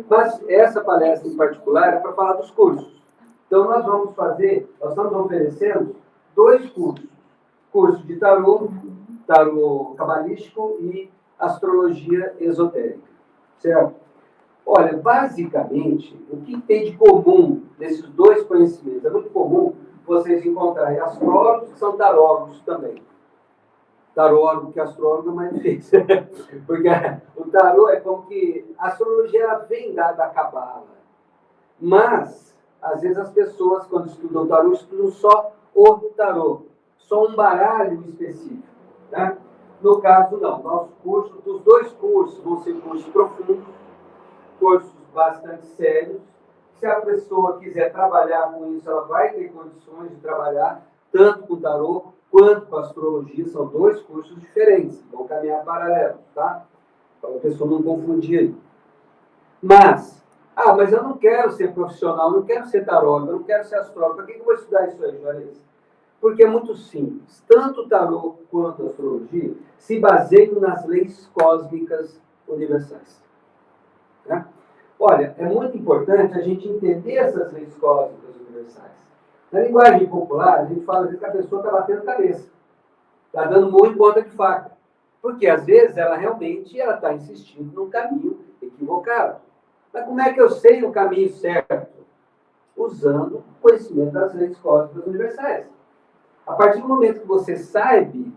Mas essa palestra em particular é para falar dos cursos. Então nós estamos oferecendo 2 cursos. Curso de tarô cabalístico e astrologia esotérica. Certo? Olha, basicamente, o que tem de comum nesses 2 conhecimentos? É muito comum vocês encontrarem astrólogos que são tarólogos também. Tarólogo, que astrólogo é mais difícil. Porque o tarô é como que a astrologia ela vem da cabala. Mas, às vezes as pessoas, quando estudam tarô, estudam só o tarô. Só um baralho específico. Né? No caso, não. Nosso curso, dos 2 cursos, vão ser cursos profundos, cursos bastante sérios. Se a pessoa quiser trabalhar com isso, ela vai ter condições de trabalhar tanto com tarô quanto com astrologia. São 2 cursos diferentes, vão caminhar paralelos, tá? Para a pessoa não confundir aí. Mas eu não quero ser profissional, não quero ser tarólogo, eu não quero ser astrólogo. Para que eu vou estudar isso aí, Juarez? Porque é muito simples. Tanto o tarô quanto a astrologia se baseiam nas leis cósmicas universais. Né? Olha, é muito importante a gente entender essas leis cósmicas universais. Na linguagem popular, a gente fala às vezes que a pessoa está batendo cabeça, está dando murro em ponta de faca. Porque às vezes ela realmente está insistindo num caminho equivocado. Mas como é que eu sei o caminho certo? Usando o conhecimento das leis cósmicas universais. A partir do momento que você sabe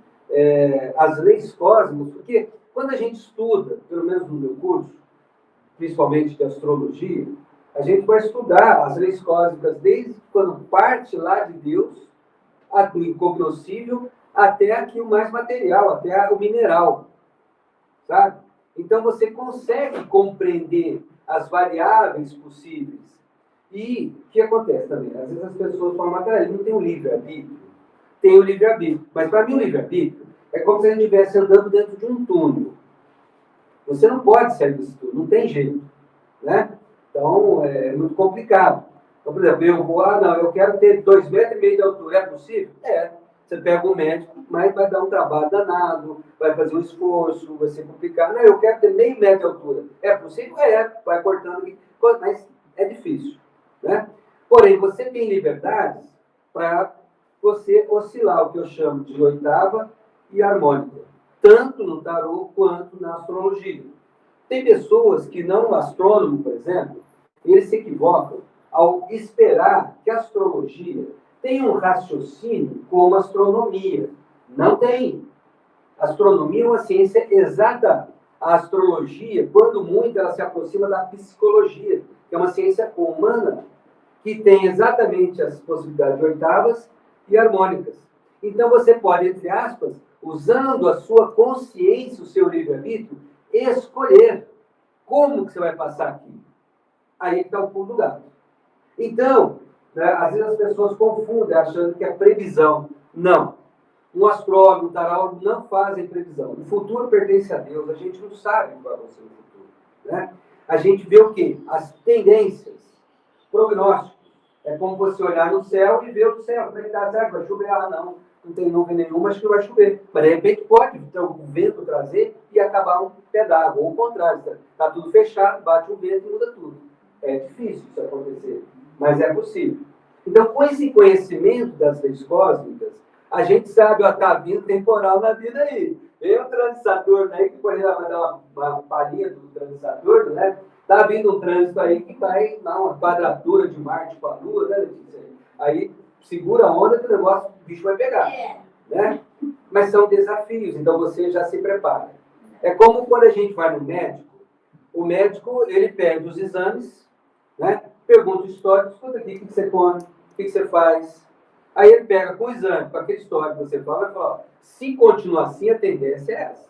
as leis cósmicas, porque quando a gente estuda, pelo menos no meu curso, principalmente de astrologia, a gente vai estudar as leis cósmicas desde quando parte lá de Deus, do incognoscível, até aqui o mais material, até o mineral. Sabe? Então você consegue compreender as variáveis possíveis. E o que acontece também? Às vezes as pessoas falam, mas não tem um livre-arbítrio. Tem o livre-arbítrio. Mas para mim o livre-arbítrio é como se a gente estivesse andando dentro de um túnel. Você não pode sair desse túnel, não tem jeito. Né? Então é muito complicado. Então, por exemplo, eu quero ter 2,5 metros de altura. É possível? É. Você pega um médico, mas vai dar um trabalho danado, vai fazer um esforço, vai ser complicado. Não, eu quero ter meio metro de altura. É possível? É. Vai cortando aqui. Mas é difícil. Né? Porém, você tem liberdades para você oscilar o que eu chamo de oitava e harmônica, tanto no tarô quanto na astrologia. Tem pessoas que não, astrônomo, por exemplo, eles se equivocam ao esperar que a astrologia tenha um raciocínio como a astronomia. Não tem. A astronomia é uma ciência exata. A astrologia, quando muito, ela se aproxima da psicologia, que é uma ciência humana, que tem exatamente as possibilidades de oitavas e harmônicas. Então você pode, entre aspas, usando a sua consciência, o seu livre-arbítrio, escolher como que você vai passar aqui. Aí está o pulo do gato. Então, né, às vezes as pessoas confundem achando que é previsão. Não. Um astrólogo, um tarólogo não fazem previsão. O futuro pertence a Deus. A gente não sabe qual vai ser o futuro. Né? A gente vê o quê? As tendências, prognósticos. É como você olhar no céu e ver o céu. Como é que está? Será que vai chover? Ah, não tem nuvem nenhuma, acho que vai chover. Mas de repente pode então, o vento trazer e acabar um pé d'água. Ou o contrário, está tudo fechado, bate o vento e muda tudo. É difícil isso acontecer, mas é possível. Então, com esse conhecimento das leis cósmicas, a gente sabe, está vindo temporal na vida aí. Vem o trânsito Saturno aí, que depois ela vai dar uma palhinha do trânsito Saturno, né? Está vindo um trânsito aí que vai dar uma quadratura de Marte com a Lua, né, Letícia? Aí segura a onda que o negócio, o bicho vai pegar. Né? Mas são desafios, então você já se prepara. É como quando a gente vai no médico, o médico, ele pede os exames, né? Pergunta o histórico, escuta aqui, o que você come, o que você faz. Aí ele pega com o exame, com aquele histórico que você fala, e fala, ó, se continuar assim, a tendência é essa.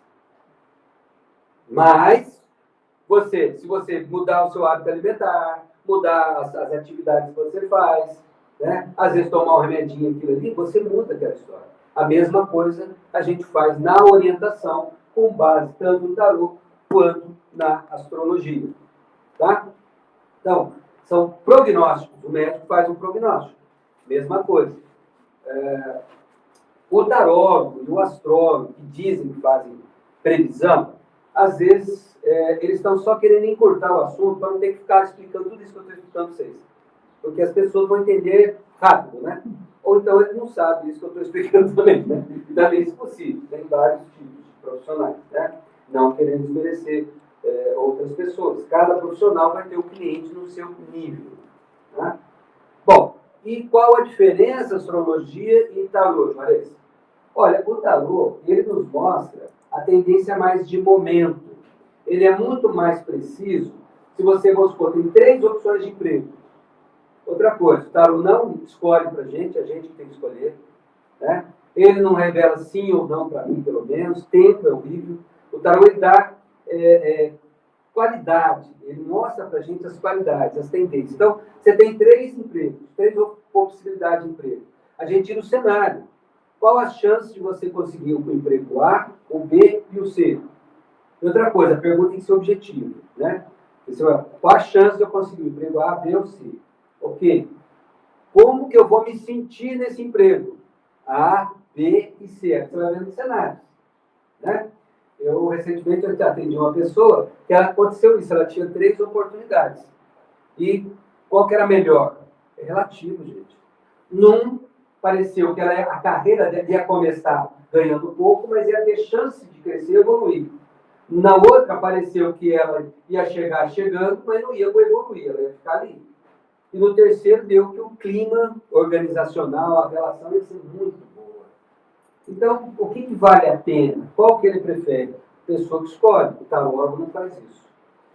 Mas, se você mudar o seu hábito alimentar, mudar as atividades que você faz, né? Às vezes tomar um remedinho, aquilo ali, você muda aquela história. A mesma coisa a gente faz na orientação, com base tanto no tarô quanto na astrologia. Tá? Então, são prognósticos. O médico faz um prognóstico. Mesma coisa. O tarólogo e o astrólogo, que dizem que fazem previsão, às vezes, eles estão só querendo encurtar o assunto para não ter que ficar explicando tudo isso que eu estou explicando para vocês. Porque as pessoas vão entender rápido, né? Ou então eles não sabem isso que eu estou explicando também, né? E também isso é possível. Tem vários tipos de profissionais, né? Não querendo desmerecer outras pessoas. Cada profissional vai ter o cliente no seu nível, né? Bom, e qual a diferença astrologia e tarô, Juarez? Olha, o tarô, ele nos mostra a tendência mais de momento. Ele é muito mais preciso se você, vamos supor, tem 3 opções de emprego. Outra coisa, o tarô não escolhe para a gente que tem que escolher, né? Ele não revela sim ou não para mim, pelo menos. Tempo é horrível. O tarô, ele dá qualidade. Ele mostra para a gente as qualidades, as tendências. Então, você tem 3 empregos, 3 possibilidades de emprego. A gente tira o cenário. Qual a chance de você conseguir o emprego A, o B e o C? E outra coisa, pergunta em seu objetivo, né? Qual a chance de eu conseguir o emprego A, B ou C? Ok. Como que eu vou me sentir nesse emprego? A, B e C. Você vai vendo cenários, né? Eu, recentemente, atendi uma pessoa que aconteceu isso. Ela tinha 3 oportunidades. E qual que era melhor? É relativo, gente. Num, pareceu que a carreira ia começar ganhando pouco, mas ia ter chance de crescer e evoluir. Na outra, pareceu que ela ia chegar chegando, mas não ia evoluir, ela ia ficar ali. E no terceiro, deu que o clima organizacional, a relação ia ser muito boa. Então, o que vale a pena? Qual que ele prefere? A pessoa que escolhe. O tarô não faz isso.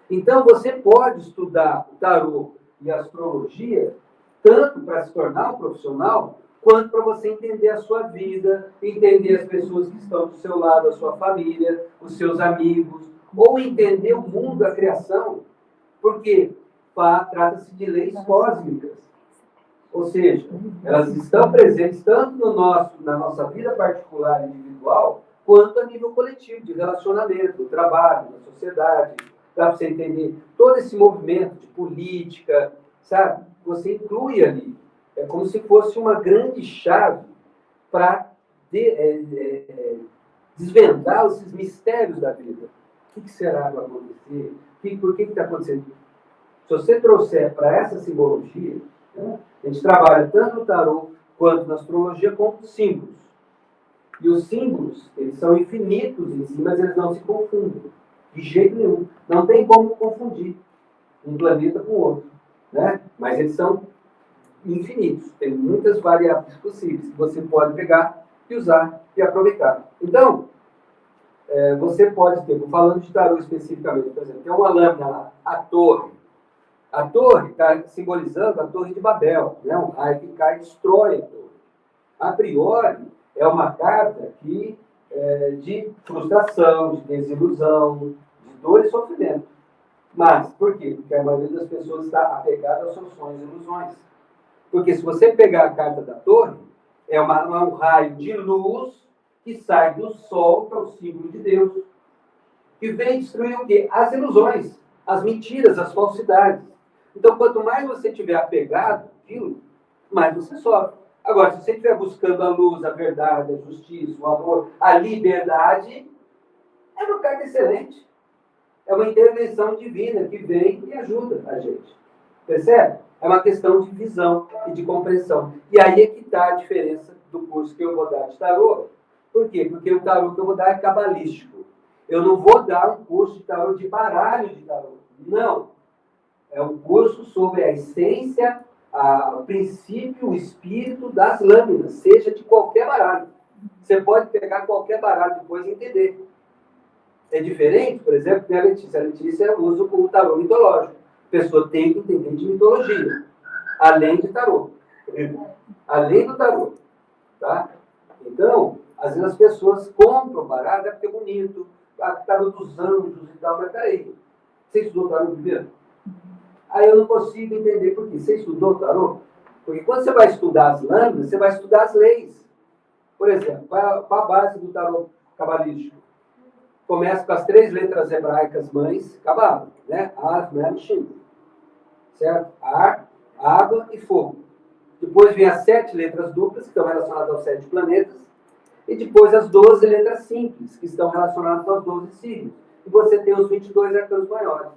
Então, você pode estudar o tarô e a astrologia tanto para se tornar um profissional, quanto para você entender a sua vida, entender as pessoas que estão do seu lado, a sua família, os seus amigos, ou entender o mundo, a criação, porque trata-se de leis cósmicas. Ou seja, elas estão presentes tanto na nossa vida particular e individual, quanto a nível coletivo, de relacionamento, do trabalho, da sociedade. Dá para você entender todo esse movimento de política, sabe? Você inclui ali. É como se fosse uma grande chave para desvendar esses mistérios da vida. O que será que vai acontecer? Por que está acontecendo? Se você trouxer para essa simbologia, né, a gente trabalha tanto no tarô quanto na astrologia com símbolos. E os símbolos, eles são infinitos em si, mas eles não se confundem. De jeito nenhum. Não tem como confundir um planeta com o outro, né? Mas eles são infinitos. Tem muitas variáveis possíveis que você pode pegar e usar e aproveitar. Então, você pode ter, falando de tarô especificamente, por exemplo, tem uma lâmina lá, a torre. A torre está simbolizando a Torre de Babel, né? Um raio que cai e destrói a torre. A priori, é uma carta que, de frustração, de desilusão, de dor e sofrimento. Mas, por quê? Porque a maioria das pessoas está apegada aos seus sonhos e ilusões. Porque se você pegar a carta da torre, é um raio de luz que sai do sol, que é o símbolo de Deus, que vem destruir o quê? As ilusões, as mentiras, as falsidades. Então, quanto mais você estiver apegado àquilo, mais você sofre. Agora, se você estiver buscando a luz, a verdade, a justiça, o amor, a liberdade, é uma carta excelente. É uma intervenção divina que vem e ajuda a gente. Percebe? É uma questão de visão e de compreensão. E aí é que está a diferença do curso que eu vou dar de tarô. Por quê? Porque o tarô que eu vou dar é cabalístico. Eu não vou dar um curso de tarô de baralho de tarô. Não. É um curso sobre a essência, o princípio, o espírito das lâminas, seja de qualquer baralho. Você pode pegar qualquer baralho depois e entender. É diferente, por exemplo, da Letícia. A Letícia usa o tarô mitológico. A pessoa tem que entender de mitologia, além de tarô. Além do tarô. Tá? Então, às vezes as pessoas compram baralho, porque é bonito, tarô dos anjos e tal, mas peraí, você estudou tarô primeiro? Aí eu não consigo entender por quê. Você estudou tarô? Porque quando você vai estudar as lâminas, você vai estudar as leis. Por exemplo, qual a base do tarô cabalístico? Começa com as 3 letras hebraicas mães, cabala, né? Ar, Mem, Shin. Certo? Ar, água e fogo. Depois vem as 7 letras duplas, que estão relacionadas aos 7 planetas. E depois as 12 letras simples, que estão relacionadas aos 12 signos. e você tem os 22 arcanos maiores.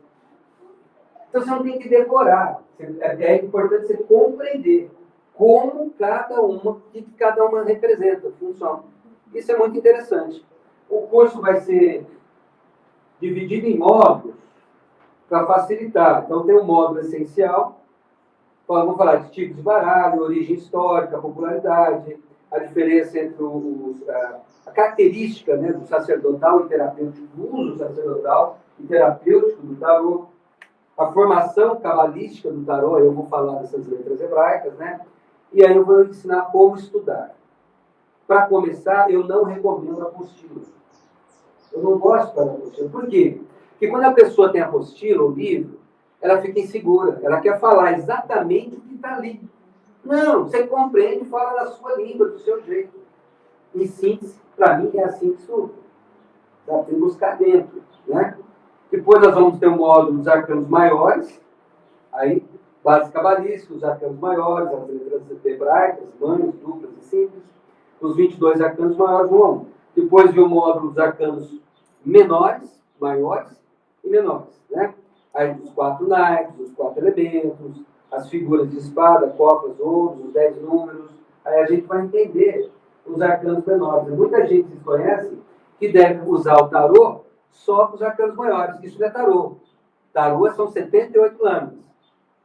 Então você não tem que decorar. É importante você compreender como o que cada uma representa, funciona. Isso é muito interessante. O curso vai ser dividido em módulos para facilitar. Então tem um módulo essencial, vamos falar de tipos de baralho, origem histórica, popularidade, a diferença entre a característica, né, do sacerdotal e terapêutico, do uso sacerdotal e terapêutico do tarô, a formação cabalística do tarô, eu vou falar dessas letras hebraicas, né? E aí eu vou ensinar como estudar. Para começar, eu não recomendo apostila. Eu não gosto de apostila. Por quê? Porque quando a pessoa tem apostila, o livro, ela fica insegura. Ela quer falar exatamente o que está ali. Não, você compreende e fala na sua língua, do seu jeito. Em síntese, para mim, é assim que estuda. Tem que buscar dentro, né? Depois nós vamos ter um módulo dos arcanos maiores, aí, base cabalística, os arcanos maiores, as letras hebraicas, mães, duplas e simples, os 22 arcanos maiores, 1 a 1. Depois vem o módulo dos arcanos menores, maiores e menores, né? Aí os 4 naipes, os 4 elementos, as figuras de espada, copas, ouros, os 10 números. Aí a gente vai entender os arcanos menores. Muita gente desconhece que deve usar o tarô só para os arcanos maiores. Isso não é tarô. Tarô são 78 lâminas.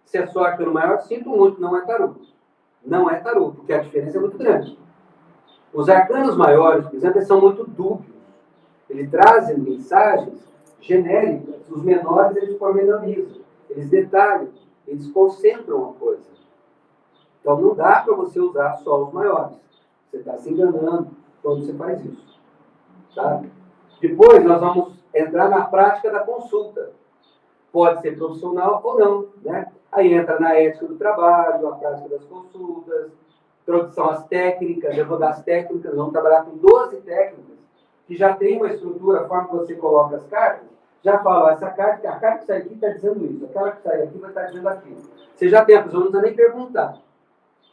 Se é só arcano maior, sinto muito, não é tarô. Não é tarô, porque a diferença é muito grande. Os arcanos maiores, por exemplo, são muito dúbios. Eles trazem mensagens genéricas. Os menores, eles pormenorizam. Eles detalham. Eles concentram a coisa. Então, não dá para você usar só os maiores. Você está se enganando quando você faz isso. Tá? Depois, nós vamos entrar na prática da consulta. Pode ser profissional ou não, né? Aí entra na ética do trabalho, a prática das consultas, introdução às técnicas, eu vou dar as técnicas, vamos trabalhar com 12 técnicas, que já tem uma estrutura, a forma que você coloca as cartas, já fala, essa carta, a carta que sai aqui está dizendo isso, aquela que sai aqui vai estar dizendo aquilo. Você já tem a pessoa, não precisa nem perguntar,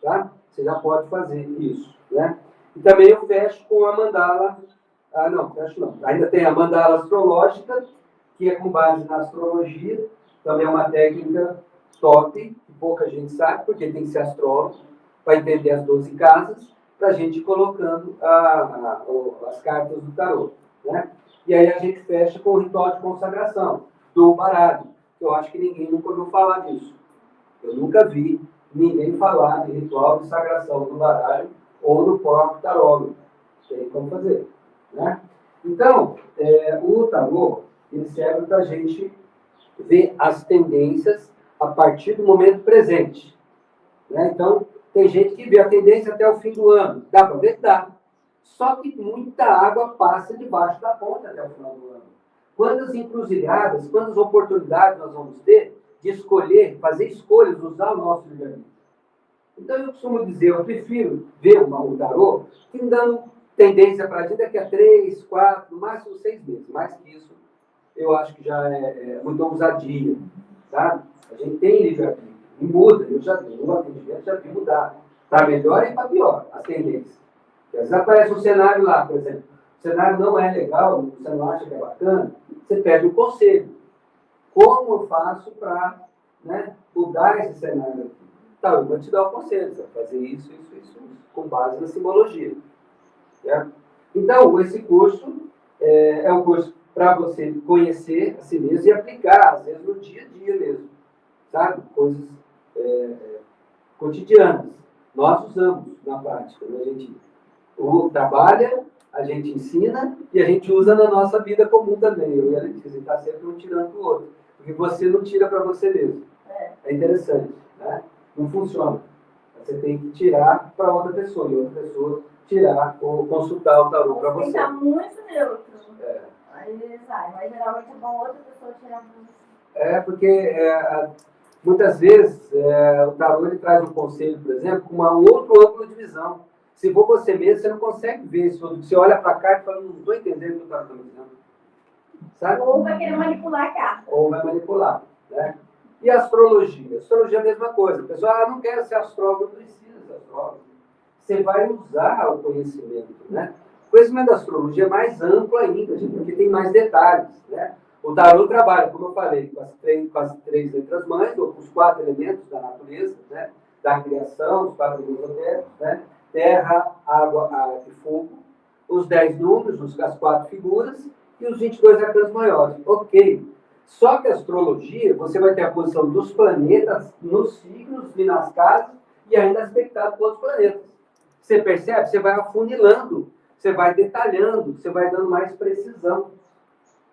tá? Você já pode fazer isso, né? E também eu fecho com a mandala, não, fecho não, ainda tem a mandala astrológica, que é com base na astrologia, também é uma técnica top, que pouca gente sabe, porque tem que ser astrólogo, para entender as 12 casas, para a gente ir colocando as cartas do tarô, né? E aí a gente fecha com o ritual de consagração do baralho, que eu acho que ninguém nunca ouviu falar disso. Eu nunca vi ninguém falar de ritual de sagração do baralho ou do próprio tarólogo. Tem como fazer, né? Então, o tarô, ele serve para a gente ver as tendências a partir do momento presente, né? Então, tem gente que vê a tendência até o fim do ano. Dá para ver? Dá. Só que muita água passa debaixo da ponte até o final do ano. Quantas encruzilhadas, quantas oportunidades nós vamos ter de escolher, fazer escolhas, usar o nosso livre-arbítrio. Então, eu costumo dizer, eu prefiro ver o tarô que me dando tendência para a gente daqui a 3, 4, no máximo 6 meses. Mais que isso, eu acho que já é muita ousadia. Tá? A gente tem livre-arbítrio. E muda. Eu já vi, no atendimento, já vi mudar. Para melhor e para pior, as tendências. Às vezes aparece um cenário lá, por exemplo. O cenário não é legal, você não acha que é bacana, você pede um conselho. Como eu faço para, né, mudar esse cenário aqui? Tá, eu vou te dar o conselho, você vai fazer isso, com base na simbologia. Certo? Então, esse curso é um curso para você conhecer a si mesmo e aplicar, às vezes, no dia a dia mesmo. Sabe? Coisas cotidianas. Nós usamos na prática. Né? A gente trabalha, a gente ensina e a gente usa na nossa vida comum também. Eu e a Letícia, está sempre um tirando do outro. Porque você não tira para você mesmo. É interessante. Né? Não funciona. Você tem que tirar para outra pessoa. E outra pessoa tirar ou consultar o tarô para você. Está muito neutro. Aí ele sai. Mas geralmente é bom outra pessoa tirar para você. Porque muitas vezes o tarô ele traz um conselho, por exemplo, com um outro ângulo de visão. Se for você mesmo, você não consegue ver isso. Você olha para a carta e fala, não estou entendendo o que o tarô está me dizendo. Sabe? Ou vai querer manipular a carta. Ou vai manipular. Né? E a astrologia? A astrologia é a mesma coisa. O pessoal, não quero ser astrólogo, não precisa ser astrólogo. Você vai usar o conhecimento, né? O conhecimento da astrologia é mais amplo ainda, gente, porque tem mais detalhes, né? O tarô trabalha, como eu falei, com as três letras mães, ou com os 4 elementos da natureza, né? Da criação, os 4 elementos esotéricos, né? Terra, água, ar e fogo. Os 10 números, as 4 figuras e os 22 arcanos maiores. Ok. Só que a astrologia, você vai ter a posição dos planetas nos signos e nas casas e ainda aspectado com outros planetas. Você percebe? Você vai afunilando, você vai detalhando, você vai dando mais precisão,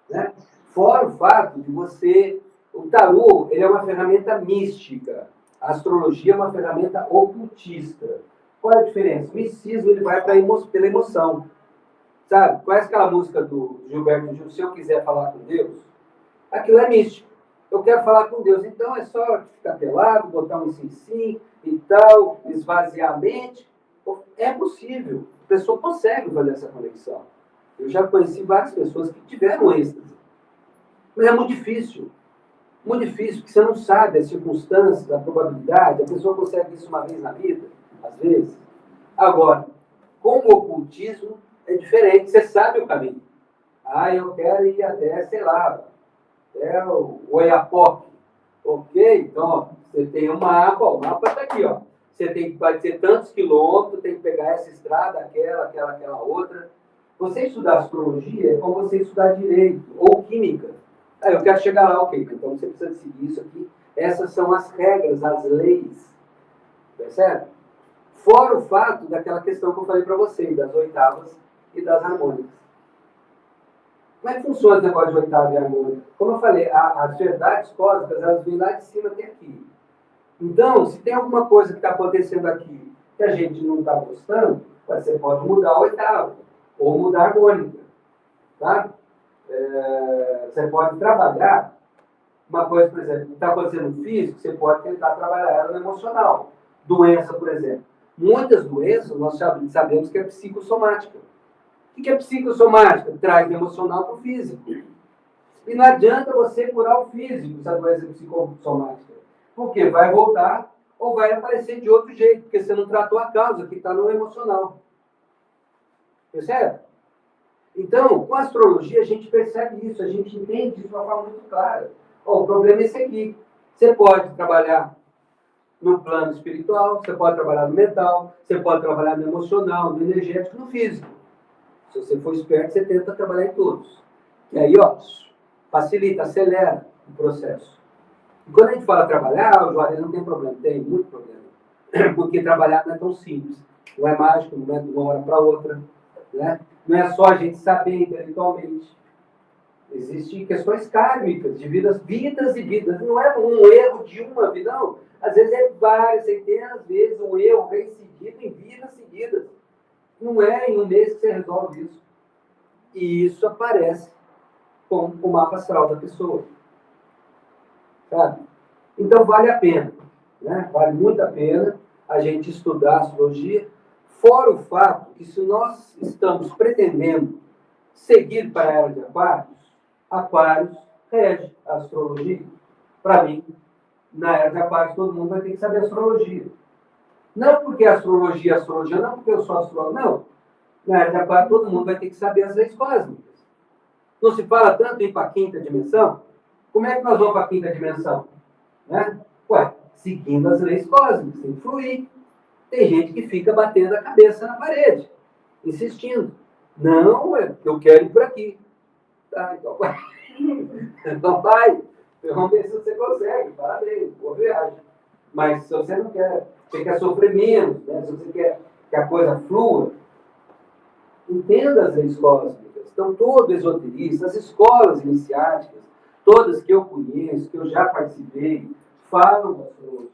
né? Fora o fato de você... O tarô, ele é uma ferramenta mística. A astrologia é uma ferramenta ocultista. Qual é a diferença? O misticismo, ele vai pela emoção. Sabe? Conhece aquela música do Gilberto Gil, Se Eu Quiser Falar com Deus? Aquilo é místico. Eu quero falar com Deus. Então é só ficar pelado, botar um sim e tal, esvaziar a mente. É possível. A pessoa consegue fazer essa conexão. Eu já conheci várias pessoas que tiveram êxtase. Mas é muito difícil. Muito difícil, porque você não sabe as circunstâncias, a probabilidade. A pessoa consegue isso uma vez na vida, às vezes. Agora, com o ocultismo, é diferente. Você sabe o caminho. Ah, eu quero ir até, sei lá, até o Oiapoque. Ok? Então, ó, você tem um mapa, ó, o mapa está aqui, ó. Vai ter tantos quilômetros, tem que pegar essa estrada, aquela outra. Você estudar astrologia é como você estudar direito ou química. Ah, eu quero chegar lá, ok. Então você precisa seguir isso aqui. Essas são as regras, as leis. Percebe? Fora o fato daquela questão que eu falei para vocês, das oitavas e das harmônicas. Como é que funciona esse negócio de oitava e harmônica? Como eu falei, as verdades cósmicas, elas vêm lá de cima até aqui. Então, se tem alguma coisa que está acontecendo aqui que a gente não está gostando, você pode mudar a oitava ou mudar a harmônica. Tá? Você pode trabalhar uma coisa, por exemplo, que está acontecendo no físico, você pode tentar trabalhar ela no emocional. Doença, por exemplo. Muitas doenças nós sabemos que é psicossomática. O que é psicossomática? Traz emocional para o físico. E não adianta você curar o físico se a doença é psicossomática. Porque vai voltar ou vai aparecer de outro jeito, porque você não tratou a causa que está no emocional. Percebe? Então, com a astrologia, a gente percebe isso, a gente entende isso de uma forma muito clara. Oh, o problema é esse aqui. Você pode trabalhar no plano espiritual, você pode trabalhar no mental, você pode trabalhar no emocional, no energético, no físico. Se você for esperto, você tenta trabalhar em todos. E aí, ó, facilita, acelera o processo. E quando a gente fala trabalhar, o Juarez não tem problema, tem muito problema. Porque trabalhar não é tão simples. Não é mágico, não é de uma hora para outra. Né? Não é só a gente saber intelectualmente. Existem questões kármicas, de vidas e vidas. Não é um erro de uma vida, não. Às vezes é várias, centenas de vezes um erro reincidido em vidas seguidas. Não é em um mês que você resolve isso. E isso aparece com o mapa astral da pessoa. Sabe? Então vale a pena. Né? Vale muito a pena a gente estudar a astrologia. Fora o fato que se nós estamos pretendendo seguir para a era de Aquários rege a astrologia. Para mim, na era de Aquários, todo mundo vai ter que saber astrologia. Não porque astrologia, não porque eu sou astrólogo, não. Na era de Aquário, todo mundo vai ter que saber as leis cósmicas. Não se fala tanto em ir para a quinta dimensão? Como é que nós vamos para a quinta dimensão? Né? Ué, seguindo as leis cósmicas, tem que fluir. Tem gente que fica batendo a cabeça na parede, insistindo. Não, eu quero ir por aqui. Tá, então vai. Então vai. Vamos ver se você consegue. Parabéns, boa viagem. Mas se você não quer, você quer sofrer menos, né? Se você quer que a coisa flua, entenda as leis cósmicas. Então, todo esoterista, as escolas iniciáticas, todas que eu conheço, que eu já participei, falam da astrologia.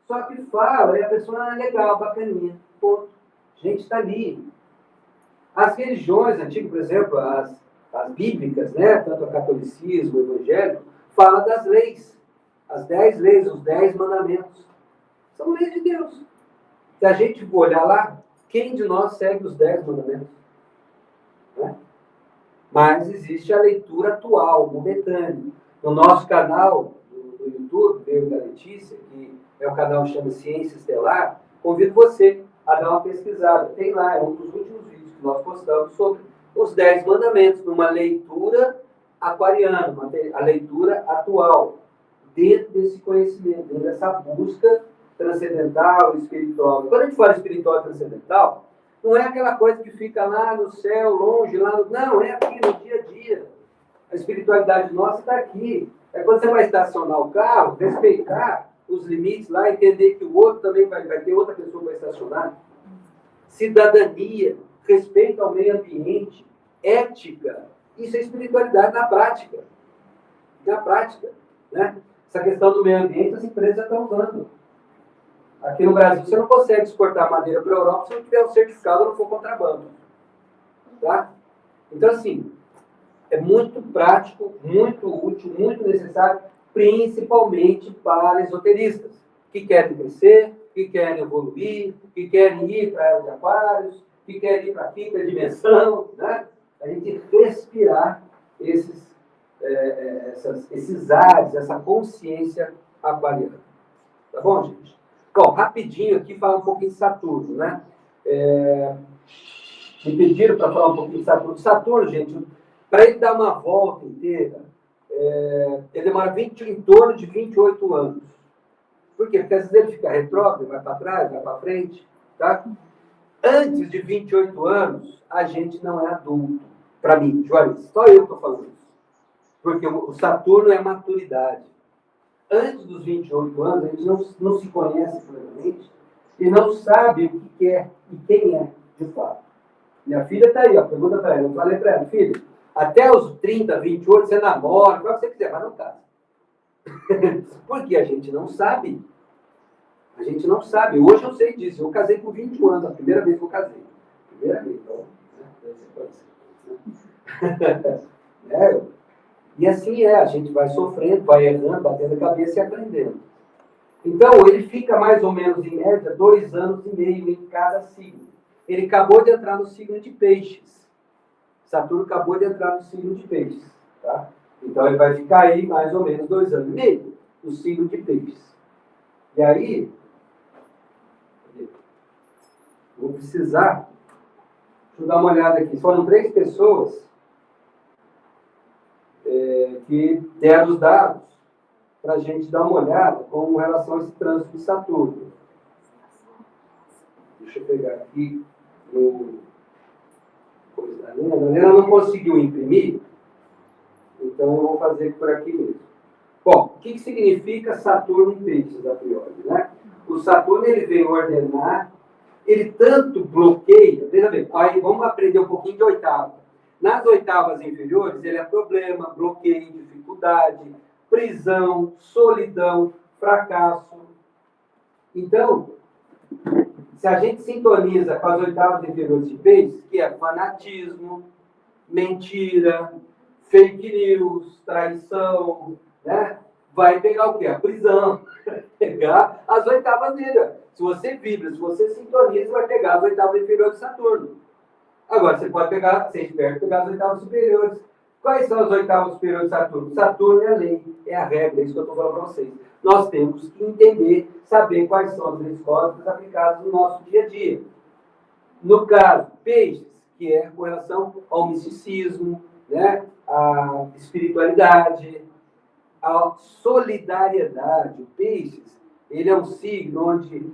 Só que fala, e a pessoa é legal, bacaninha. Ponto. Gente, está ali. As religiões antigas, por exemplo, as bíblicas, né, tanto o catolicismo, o evangelho, fala das leis. As 10 leis, os 10 mandamentos. São leis de Deus. Se a gente for olhar lá, quem de nós segue os 10 mandamentos? Né? Mas existe a leitura atual, momentânea. No nosso canal do YouTube, eu e da Letícia, que é o canal que chama Ciência Estelar, convido você a dar uma pesquisada. Tem lá, é um dos últimos vídeos que nós postamos sobre os 10 mandamentos, numa leitura aquariana, a leitura atual, dentro desse conhecimento, dentro dessa busca transcendental, espiritual. E quando a gente fala espiritual e transcendental, não é aquela coisa que fica lá no céu, longe, lá no... Não, é aqui no dia a dia. A espiritualidade nossa está aqui. É quando você vai estacionar o carro, respeitar os limites lá, entender que o outro também vai ter outra pessoa para estacionar. Cidadania, respeito ao meio ambiente, ética. Isso é espiritualidade na prática. Na prática. Né? Essa questão do meio ambiente, as empresas já estão usando. Aqui no Brasil, você não consegue exportar madeira para a Europa se não tiver um certificado ou não for contrabando. Tá? Então, assim, é muito prático, muito útil, muito necessário, principalmente para esoteristas, que querem crescer, que querem evoluir, que querem ir para a era de aquários, que querem ir para a quinta dimensão, né? A gente respirar esses ares, essa consciência aquariana. Tá bom, gente? Bom, rapidinho aqui, falar um pouquinho de Saturno, né? Me pediram para falar um pouquinho de Saturno. Saturno, gente, para ele dar uma volta inteira, ele demora em torno de 28 anos. Por quê? Porque às vezes ele fica retrógrado, vai para trás, vai para frente, tá? Antes de 28 anos, a gente não é adulto. Para mim, Juarez, só eu estou falando isso. Porque o Saturno é maturidade. Antes dos 28 anos, a gente não se conhece plenamente e não sabe o que é e quem é, de fato. Minha filha está aí, ó, pergunta para ela. Eu falei para ela, filha, até os 30, 28, você namora, faz o que você quiser, mas não casa. Porque a gente não sabe. A gente não sabe. Hoje eu sei disso. Eu casei com 21 anos, a primeira vez que eu casei. Primeira vez, então. E assim a gente vai sofrendo, vai errando, batendo a cabeça e aprendendo. Então, ele fica mais ou menos, em média, 2 anos e meio em cada signo. Ele acabou de entrar no signo de Peixes. Saturno acabou de entrar no signo de Peixes. Tá? Então, ele vai ficar aí mais ou menos 2 anos e meio no signo de Peixes. E aí, vou precisar... Deixa eu dar uma olhada aqui. Foram 3 pessoas que deram os dados para a gente dar uma olhada com relação a esse trânsito de Saturno. Deixa eu pegar aqui. A galera não conseguiu imprimir, então eu vou fazer por aqui mesmo. Bom, o que significa Saturno em Peixes, a priori, né? O Saturno, ele veio ordenar, ele tanto bloqueia, veja bem, aí vamos aprender um pouquinho de oitava. Nas oitavas inferiores, ele é problema, bloqueio, dificuldade, prisão, solidão, fracasso. Então, se a gente sintoniza com as oitavas inferiores de Peixes, que é fanatismo, mentira, fake news, traição, né? Vai pegar o quê? A prisão. Pegar as oitavas dele. Se você vibra, se você sintoniza, vai pegar as oitavas inferiores de Saturno. Agora, você pode pegar, ser esperto, pegar as oitavas superiores. Quais são as oitavas superiores de Saturno? Saturno é a lei, é a regra, é isso que eu estou falando para vocês. Nós temos que entender, saber quais são as leis cósmicas aplicadas no nosso dia a dia. No caso, Peixes, que é com relação ao misticismo, né? A espiritualidade, a solidariedade. O Peixes, ele é um signo onde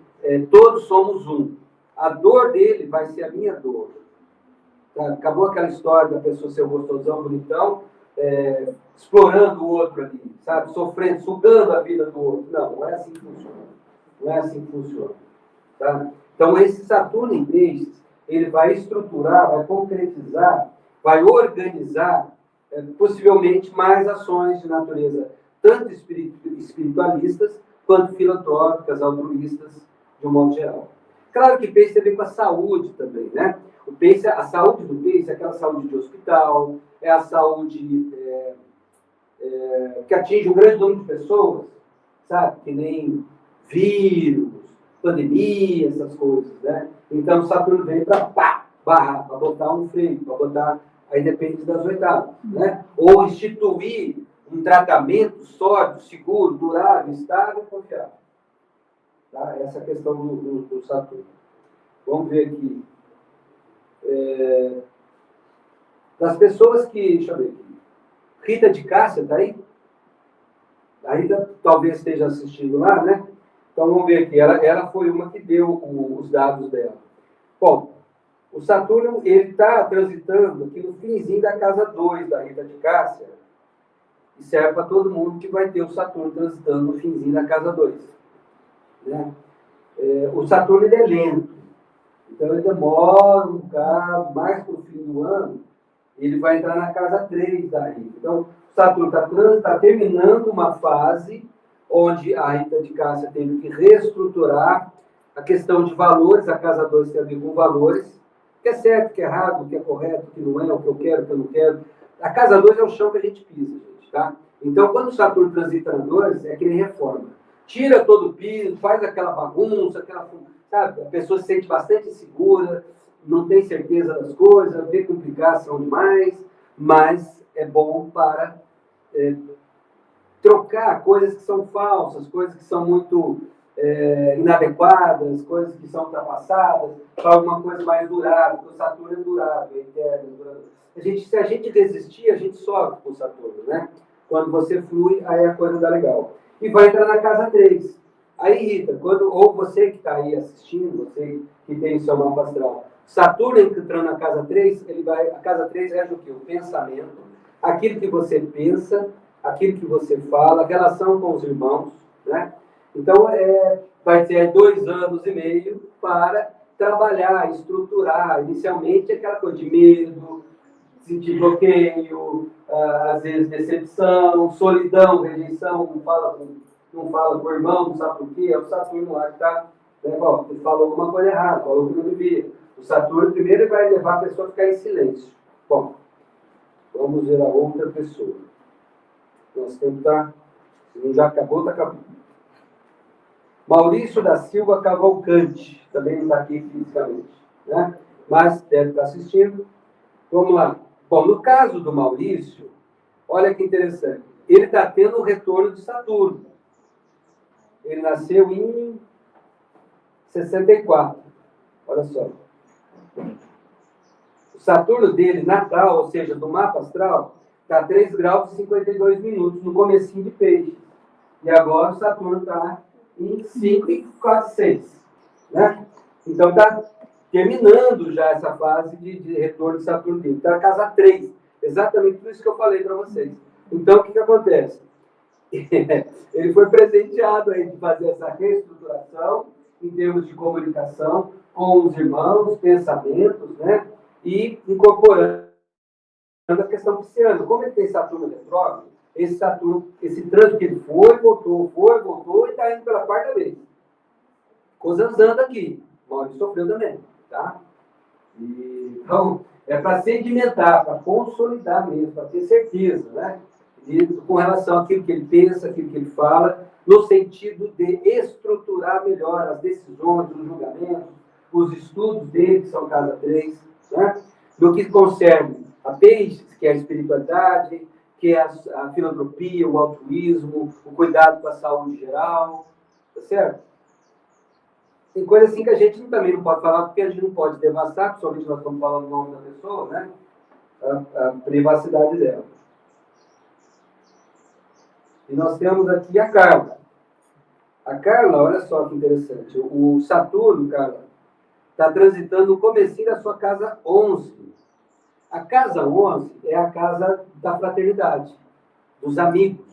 todos somos um. A dor dele vai ser a minha dor. Acabou aquela história da pessoa ser gostosão, bonitão, explorando o outro ali, sabe? Sofrendo, sugando a vida do outro. Não é assim que funciona. Não é assim que funciona. Tá? Então, esse Saturno em Peixes, ele vai estruturar, vai concretizar, vai organizar, possivelmente, mais ações de natureza, tanto espiritualistas, quanto filantrópicas, altruístas, de um modo geral. Claro que Peixes tem a ver com a saúde também, né? O Peixe, a saúde do Peixe é aquela saúde de hospital, é a saúde que atinge um grande número de pessoas, sabe? Que nem vírus, pandemia, essas coisas, né? Então, o Saturno vem para barrar, para botar um freio, para botar, aí depende das oitavas, né? Ou instituir um tratamento sólido, seguro, durável, estável e confiável. Tá? Essa é a questão do Saturno. Vamos ver aqui. das pessoas que... Deixa eu ver aqui. Rita de Cássia, tá aí? A Rita talvez esteja assistindo lá, né? Então vamos ver aqui. Ela foi uma que deu os dados dela. Bom, o Saturno, ele está transitando aqui no finzinho da casa 2 da Rita de Cássia. E serve para todo mundo que vai ter o Saturno transitando no finzinho da casa 2. Né? O Saturno, ele é lento. Então ele demora um bocado, mais para o fim do ano, ele vai entrar na casa 3 da Rita. Então, o Saturno está terminando uma fase onde a Rita de Cássia teve que reestruturar a questão de valores. A casa 2 tem a ver com valores, o que é certo, o que é errado, o que é correto, o que não é, o que eu quero, o que eu não quero. A casa 2 é o chão que a gente pisa, gente, tá? Então, quando o Saturno transita na 2, é que nem reforma. Tira todo o piso, faz aquela bagunça, sabe? A pessoa se sente bastante insegura, não tem certeza das coisas, vê complicação demais, mas é bom para trocar coisas que são falsas, coisas que são muito inadequadas, coisas que são ultrapassadas, para alguma coisa mais durável, porque o Saturno é durável, é eterno, é durável. Se a gente resistir, a gente sofre com o Saturno, né? Quando você flui, aí a coisa dá legal. E vai entrar na casa 3. Aí, Rita, ou você que está aí assistindo, você que tem o seu mapa astral, Saturno entrando na casa 3, a casa 3 rege o quê? O pensamento, aquilo que você pensa, aquilo que você fala, a relação com os irmãos, né? Então, vai ter 2 anos e meio para trabalhar, estruturar, inicialmente aquela coisa de medo, sentir bloqueio, às vezes decepção, solidão, rejeição, não fala com o irmão, não sabe por quê, é o Saturno lá que está, né, ele falou alguma coisa errada, falou que não devia. O Saturno primeiro vai levar a pessoa a ficar em silêncio. Bom, vamos ver a outra pessoa. Nosso tempo está, se não já acabou, está acabando. Maurício da Silva Cavalcante, também não está aqui fisicamente, né? Mas deve estar assistindo. Vamos lá. Bom, no caso do Maurício, olha que interessante. Ele está tendo o retorno de Saturno. Ele nasceu em 64. Olha só. O Saturno dele, natal, ou seja, do mapa astral, está a 3 graus e 52 minutos, no comecinho de peixe. E agora o Saturno está em 5 e quase 6. Né? Então está terminando já essa fase de retorno de Saturno dele. Está na casa 3. Exatamente tudo isso que eu falei para vocês. Então, o que acontece? Ele foi presenteado aí de fazer essa reestruturação em termos de comunicação com os irmãos, pensamentos, né? E incorporando a questão pisciana. Como ele tem Saturno retrógrado, esse trânsito que ele foi, voltou e está indo pela 4ª vez. Ficou zanzando aqui. O Maurício sofreu também, tá? Então, é para sedimentar, para consolidar mesmo, para ter certeza, né? Com relação àquilo que ele pensa, aquilo que ele fala, no sentido de estruturar melhor as decisões, os julgamentos, os estudos dele, que são casa 3, né? No que concerne a peixes, que é a espiritualidade, que é a filantropia, o altruísmo, o cuidado com a saúde geral, tá certo? Tem coisa assim que a gente também não pode falar, porque a gente não pode devastar, principalmente nós estamos falando o nome da pessoa, né? A privacidade dela. E nós temos aqui a Carla. A Carla, olha só que interessante. O Saturno, Carla, está transitando no comecinho da sua casa 11. A casa 11 é a casa da fraternidade, dos amigos.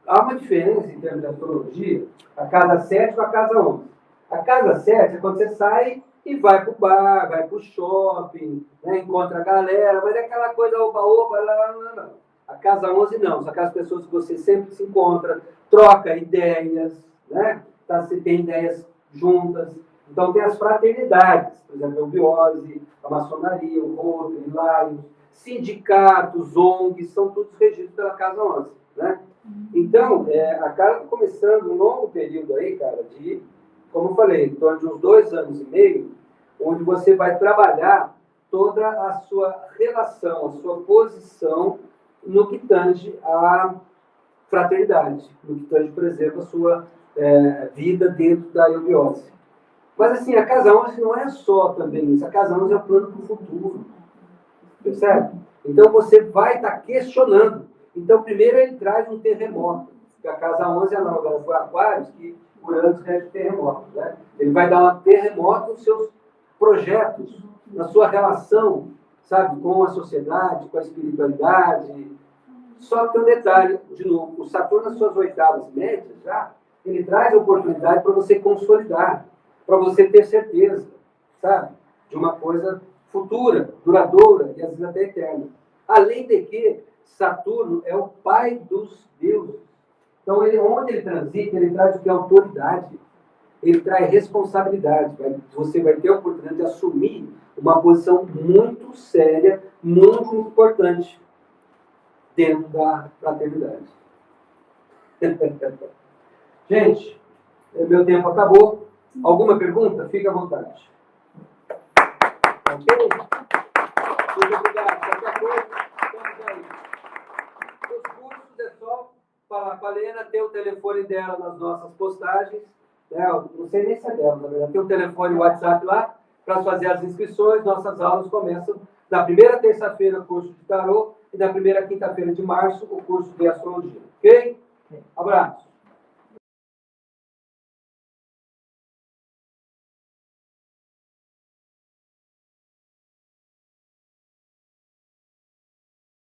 Há uma diferença em termos de astrologia, a casa 7 com a casa 11. A casa 7 é quando você sai e vai para o bar, vai para o shopping, né, encontra a galera, mas é aquela coisa oba-oba, lá. A casa 11 não, são aquelas pessoas que você sempre se encontra, troca ideias, né? Você tem ideias juntas. Então tem as fraternidades, por exemplo, a Eubiose, a maçonaria, o Rotary, o Lions, sindicatos, ONGs, são todos regidos pela casa 11, né? Então, a Carla está começando um longo período aí, cara, de, como eu falei, em torno de uns 2 anos e meio, onde você vai trabalhar toda a sua relação, a sua posição no que tange à fraternidade, no que tange, por exemplo, a sua vida dentro da eubiose. Mas assim, a casa 11 não é só também isso. A casa 11 é o plano para o futuro. Percebe? Então você vai estar questionando. Então primeiro ele traz um terremoto. Porque a casa 11 é análoga para Aquários, que Uranus rege terremotos. Né? Ele vai dar um terremoto nos seus projetos, na sua relação, sabe, com a sociedade, com a espiritualidade. Só que tem um detalhe, de novo, o Saturno nas suas oitavas médias já, ele traz a oportunidade para você consolidar, para você ter certeza, sabe, de uma coisa futura, duradoura e às vezes até eterna. Além de que Saturno é o pai dos deuses. Então, onde ele transita, ele traz o que é autoridade. Ele traz responsabilidade. Você vai ter a oportunidade de assumir uma posição muito séria, muito importante dentro da fraternidade. Gente, meu tempo acabou. Alguma pergunta? Fique à vontade. Ok? Muito obrigado. Qualquer coisa, estamos aí. Os cursos é só falar com a Lena, ter o telefone dela nas nossas postagens. Né? Não sei nem se é dela, na verdade. Tem o telefone e o WhatsApp lá para fazer as inscrições. Nossas aulas começam na primeira terça-feira o curso de tarô e na primeira quinta-feira de março o curso de astrologia. Ok? Abraço.